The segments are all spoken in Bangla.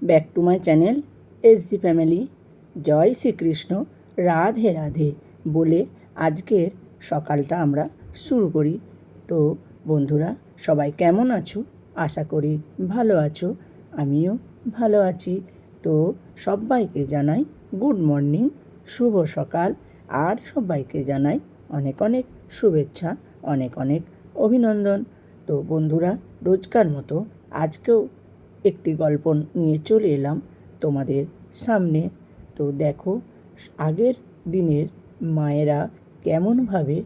Back to my channel SG family. জয় শ্রীকৃষ্ণ, রাধে রাধে বলে আজকের সকালটা আমরা শুরু করি। তো বন্ধুরা, সবাই কেমন আছো? আশা করি ভালো আছো, আমিও ভালো আছি। তো সবাইকে জানাই গুড মর্নিং, শুভ সকাল, আর সবাইকে জানাই অনেক অনেক শুভেচ্ছা, অনেক অনেক অভিনন্দন। তো বন্ধুরা, রোজকার মতো আজকেও একটি গল্প নিয়ে চলে এলাম তোমাদের সামনে। তো দেখো, আগের দিনের মায়েরা কেমনভাবে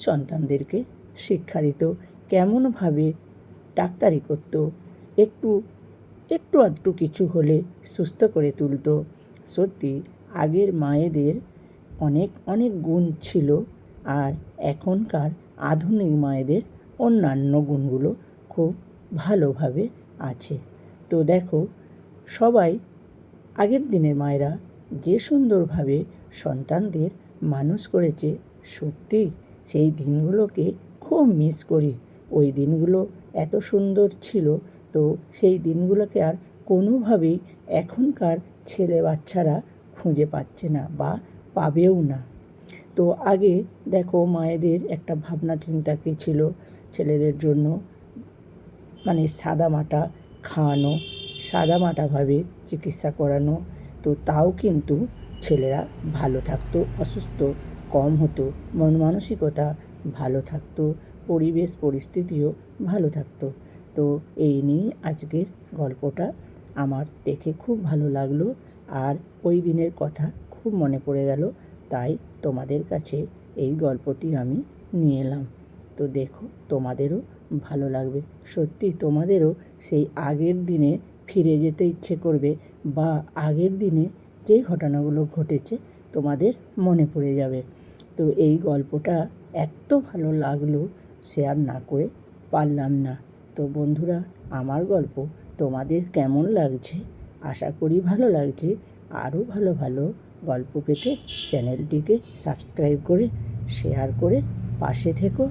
সন্তানদেরকে শিক্ষা দিত, কেমনভাবে ডাক্তারি করত, একটু একটু আধটু কিছু হলে সুস্থ করে তুলতো। সত্যি আগের মায়েদের অনেক অনেক গুণ ছিল, আর এখনকার আধুনিক মায়েদের অন্যান্য গুণগুলো খুব ভালোভাবে আছে। তো দেখো, সবাই আগের দিনের মায়েরা যে সুন্দরভাবে সন্তানদের মানুষ করেছে, সত্যি সেই দিনগুলোকে খুব মিস করি। ওই দিনগুলো এত সুন্দর ছিল, তো সেই দিনগুলোকে আর কোনোভাবেই এখনকার ছেলে বাচ্চারা খুঁজে পাচ্ছে না বা পাবেও না। তো আগে দেখো, মায়েদের একটা ভাবনা চিন্তা কী ছিল, ছেলেদের জন্য মানে সাদামাটা খাওয়ানো, সাদামাটাভাবে চিকিৎসা করানো। তো তাও কিন্তু ছেলেরা ভালো থাকতো, অসুস্থ কম হতো, মন মানসিকতা ভালো থাকতো, পরিবেশ পরিস্থিতিও ভালো থাকতো। তো এই নিয়ে আজকের গল্পটা আমার দেখে খুব ভালো লাগলো, আর ওই দিনের কথা খুব মনে পড়ে গেল, তাই তোমাদের কাছে এই গল্পটি আমি নিয়ে এলাম। তো দেখো, তোমাদেরও ভালো লাগবে। সত্যি তোমাদেরও সেই আগের দিনে ফিরে যেতে ইচ্ছে করবে, বা আগের দিনে যে ঘটনাগুলো ঘটেছে তোমাদের মনে পড়ে যাবে। তো এই গল্পটা এত ভালো লাগলো, শেয়ার না করে পারলাম না। তো বন্ধুরা, আমার গল্প তোমাদের কেমন লাগছে? আশা করি ভালো লাগছে। আরও ভালো ভালো গল্প পেতে চ্যানেলটিকে সাবস্ক্রাইব করে শেয়ার করে পাশে থেকো,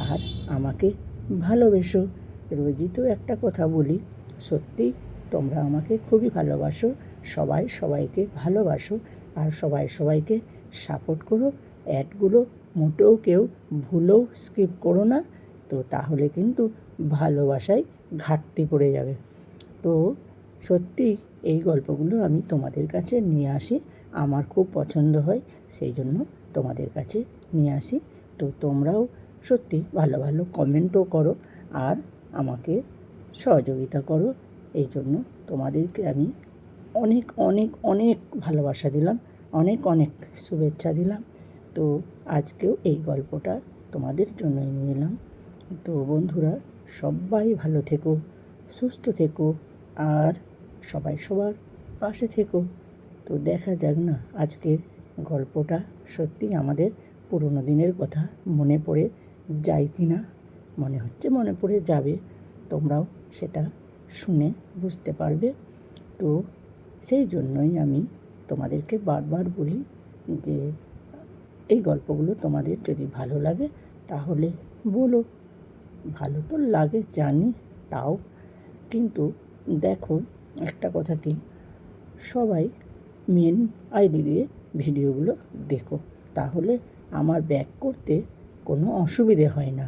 আর আমাকে ভালোবেসো। রোজই তো একটা কথা বলি, সত্যি তোমরা আমাকে খুবই ভালোবাসো। সবাই সবাইকে ভালোবাসো, আর সবাই সবাইকে সাপোর্ট করো। অ্যাডগুলো মোটেও কেউ ভুলেও স্কিপ করো না, তো তাহলে কিন্তু ভালোবাসায় ঘাটতি পড়ে যাবে। তো সত্যি এই গল্পগুলো আমি তোমাদের কাছে নিয়ে আসি, আমার খুব পছন্দ হয়, সেই জন্য তোমাদের কাছে নিয়ে আসি। তো তোমরাও সত্যি ভালো ভালো কমেন্টও করো, আর আমাকে সহযোগিতা করো। এই জন্য তোমাদেরকে আমি অনেক অনেক অনেক ভালোবাসা দিলাম, অনেক অনেক শুভেচ্ছা দিলাম। তো আজকেও এই গল্পটা তোমাদের জন্যই নিয়ে এলাম। তো বন্ধুরা, সবাই ভালো থেকো, সুস্থ থেকো, আর সবাই সবার পাশে থেকো। তো দেখা যাক না, আজকের গল্পটা সত্যি আমাদের পুরনো দিনের কথা মনে পড়ে যায় কি না। মনে হচ্ছে মনে পড়ে যাবে, তোমরাও সেটা শুনে বুঝতে পারবে। তো সেই জন্যই আমি তোমাদেরকে বারবার বলি যে এই গল্পগুলো তোমাদের যদি ভালো লাগে তাহলে বলো। ভালো তো লাগে জানি, তাও কিন্তু দেখো, একটা কথা কি, সবাই মেন আইডি দিয়ে ভিডিওগুলো দেখো, তাহলে আমার ব্যাক করতে কোনো অসুবিধে হয় না।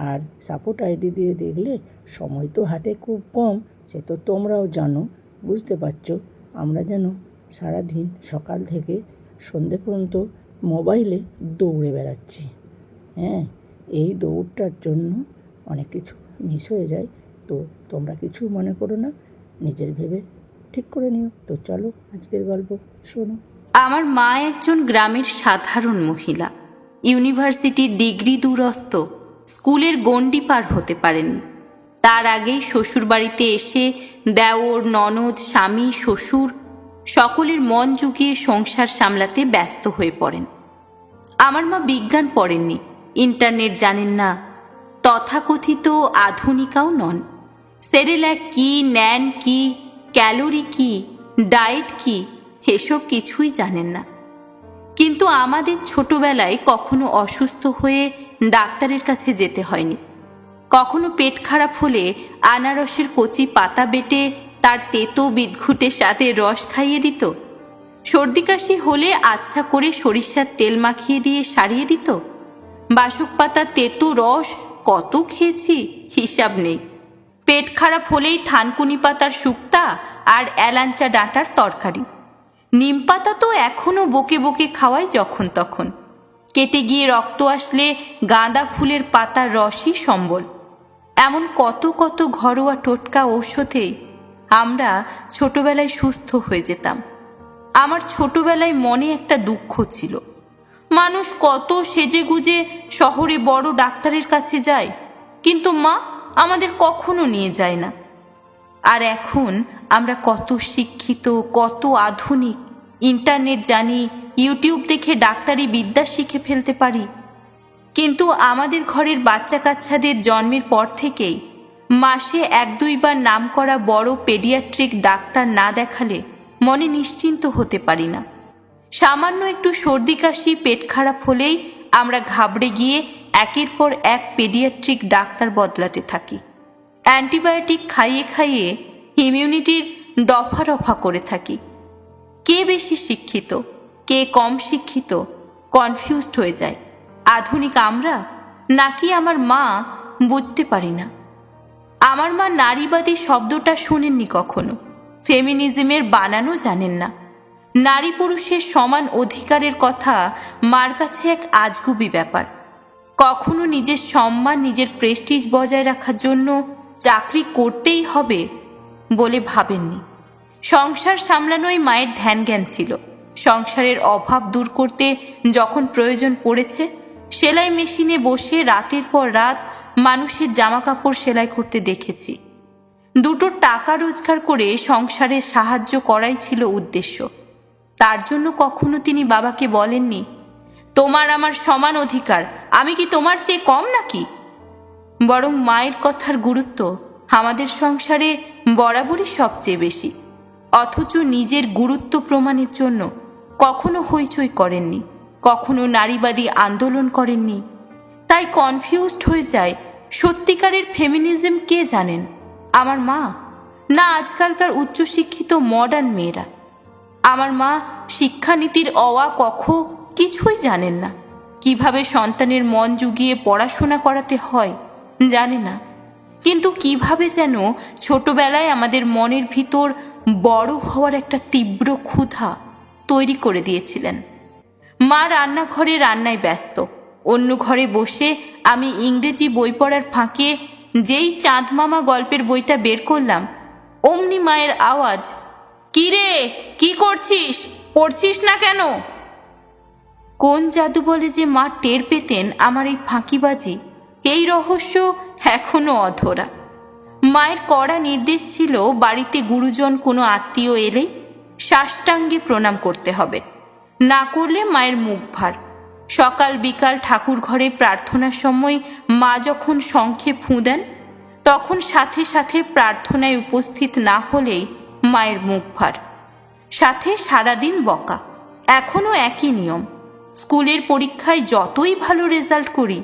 আর সাপোর্ট আইডি দিয়ে দেখলে সময় তো হাতে খুব কম, সে তো তোমরাও জানো, বুঝতে পারছো। আমরা যেন সারাদিন সকাল থেকে সন্ধে পর্যন্ত মোবাইলে দৌড়ে বেড়াচ্ছি। হ্যাঁ, এই দৌড়টার জন্য অনেক কিছু মিস হয়ে যায়। তো তোমরা কিছু মনে করো না, নিজের ভেবে ঠিক করে নিও। তো চলো আজকের গল্প শোনো। আমার মা একজন গ্রামের সাধারণ মহিলা, ইউনিভার্সিটির ডিগ্রি দূরস্থ, স্কুলের গণ্ডি পার হতে পারেননি। তার আগেই শ্বশুরবাড়িতে এসে দেওর, ননদ, স্বামী, শ্বশুর সকলের মন জুগিয়ে সংসার সামলাতে ব্যস্ত হয়ে পড়েন। আমার মা বিজ্ঞান পড়েননি, ইন্টারনেট জানেন না, তথাকথিত আধুনিকাও নন। সেরেল্যাক কি, ন্যান কি, ক্যালোরি কি, ডায়েট কি, এসব কিছুই জানেন না। কিন্তু আমাদের ছোটবেলায় কখনো অসুস্থ হয়ে ডাক্তারের কাছে যেতে হয়নি। কখনো পেট খারাপ হলে আনারসের কচি পাতা বেটে তার তেতো বিদঘুটে সাথে রস খাইয়ে দিত, সর্দি কাশি হলে আচ্ছা করে সরিষার তেল মাখিয়ে দিয়ে সারিয়ে দিত। বাসক পাতার তেতো রস কত খেয়েছি হিসাব নেই। পেট খারাপ হলেই থানকুনি পাতার শুক্তা আর এলাঞ্চা ডাঁটার তরকারি। নিম পাতা তো এখনো বকে বকে খাওয়াই যখন তখন। কেটে গিয়ে রক্ত আসলে গাঁদা ফুলের পাতার রসই সম্বল। এমন কত কত ঘরোয়া টোটকা ঔষধেই আমরা ছোটবেলায় সুস্থ হয়ে যেতাম। আমার ছোটবেলায় মনে একটা দুঃখ ছিল, মানুষ কত সেজে গুজে শহরে বড় ডাক্তারের কাছে যায়, কিন্তু মা আমাদের কখনো নিয়ে যায় না। আর এখন আমরা কত শিক্ষিত, কত আধুনিক, ইন্টারনেট জানি, ইউটিউব দেখে ডাক্তারি বিদ্যা শিখে ফেলতে পারি, কিন্তু আমাদের ঘরের বাচ্চা কাচ্চাদের জন্মের পর থেকেই মাসে 1-2 বার নাম করা বড় পেডিয়াট্রিক ডাক্তার না দেখালে মনে নিশ্চিন্ত হতে পারি না। সামান্য একটু সর্দি কাশি পেট খারাপ হলেই আমরা ঘাবড়ে গিয়ে একের পর এক পেডিয়াট্রিক ডাক্তার বদলাতে থাকি। অ্যান্টিবায়োটিক খাইয়ে খাইয়ে ইমিউনিটির দফা রফা করে থাকি। কে বেশি শিক্ষিত, কে কম শিক্ষিত কনফিউজড হয়ে যায়। আধুনিক আমরা নাকি আমার মা, বুঝতে পারি না। আমার মা নারীবাদী শব্দটা শুনেননি কখনো, ফেমিনিজমের বানানো জানেন না। নারী পুরুষের সমান অধিকারের কথা মার কাছে এক আজগুবি ব্যাপার। কখনো নিজের সম্মান, নিজের প্রেস্টিজ বজায় রাখার জন্য চাকরি করতেই হবে বলে ভাবেননি। সংসার সামলানোই মায়ের ধ্যান জ্ঞান ছিল। সংসারের অভাব দূর করতে যখন প্রয়োজন পড়েছে, সেলাই মেশিনে বসে রাতের পর রাত মানুষের জামা কাপড় সেলাই করতে দেখেছি। দুটো টাকা রোজগার করে সংসারে সাহায্য করাই ছিল উদ্দেশ্য। তার জন্য কখনো তিনি বাবাকে বলেননি, তোমার আমার সমান অধিকার, আমি কি তোমার চেয়ে কম নাকি? বরং মায়ের কথার গুরুত্ব আমাদের সংসারে বরাবরই সবচেয়ে বেশি। অথচ নিজের গুরুত্ব প্রমাণের জন্য কখনো হইচই করেননি, কখনো নারীবাদী আন্দোলন করেননি। তাই কনফিউজড হয়ে যায়, সত্যিকারের ফেমিনিজম কে জানেন? আমার মা, না আজকালকার উচ্চশিক্ষিত মডার্ন মেয়েরা? আমার মা শিক্ষানীতির অওয়া কখ কিছুই জানেন না। কিভাবে সন্তানের মন জুগিয়ে পড়াশোনা করাতে হয় জানে না, কিন্তু কিভাবে যেন ছোটবেলায় আমাদের মনের ভিতর বড় হওয়ার একটা তীব্র ক্ষুধা তৈরি করে দিয়েছিলেন। মা রান্নাঘরে রান্নায় ব্যস্ত, অন্য ঘরে বসে আমি ইংরেজি বই পড়ার ফাঁকে যেই চাঁদ মামা গল্পের বইটা বের করলাম, অমনি মায়ের আওয়াজ, কি রে, কি করছিস, পড়ছিস না কেন? কোন জাদু বলে যে মা টের পেতেন আমার এই ফাঁকিবাজি, এই রহস্য এখনো অধরা। মায়ের কড়া নির্দেশ ছিল, বাড়িতে গুরুজন কোনো আত্মীয় এলেই সাষ্টাঙ্গে প্রণাম করতে হবে, না করলে মায়ের মুখ ভার। সকাল বিকাল ঠাকুর ঘরে প্রার্থনার সময় মা যখন শঙ্খে ফুঁ দেন, তখন সাথে সাথে প্রার্থনায় উপস্থিত না হলেই মায়ের মুখ ভার, সাথে সারাদিন বকা। এখনো একই নিয়ম। স্কুলের পরীক্ষায় যতই ভালো রেজাল্ট করি,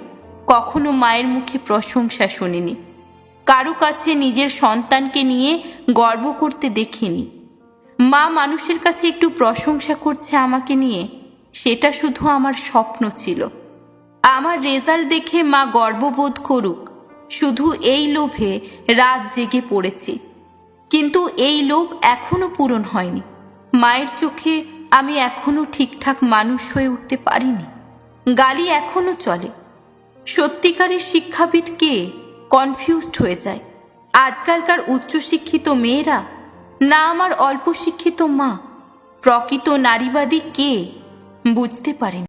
কখনো মায়ের মুখে প্রশংসা শুনিনি। কারো কাছে নিজের সন্তানকে নিয়ে গর্ব করতে দেখিনি। মা মানুষের কাছে একটু প্রশংসা করছে আমাকে নিয়ে, সেটা শুধু আমার স্বপ্ন ছিল। আমার রেজাল্ট দেখে মা গর্ববোধ করুক, শুধু এই লোভে রাত জেগে পড়েছি। কিন্তু এই লোভ এখনো পূরণ হয়নি। মায়ের চোখে আমি এখনো ঠিকঠাক মানুষ হয়ে উঠতে পারিনি। গালি এখনো চলে। সত্যিকারের শিক্ষাবিদ কে কনফিউজড হয়ে যায়। আজকালকার উচ্চশিক্ষিত মেয়েরা, না আমার অল্প শিক্ষিত মা? প্রকৃত নারীবাদী কে বুঝতে পারেন।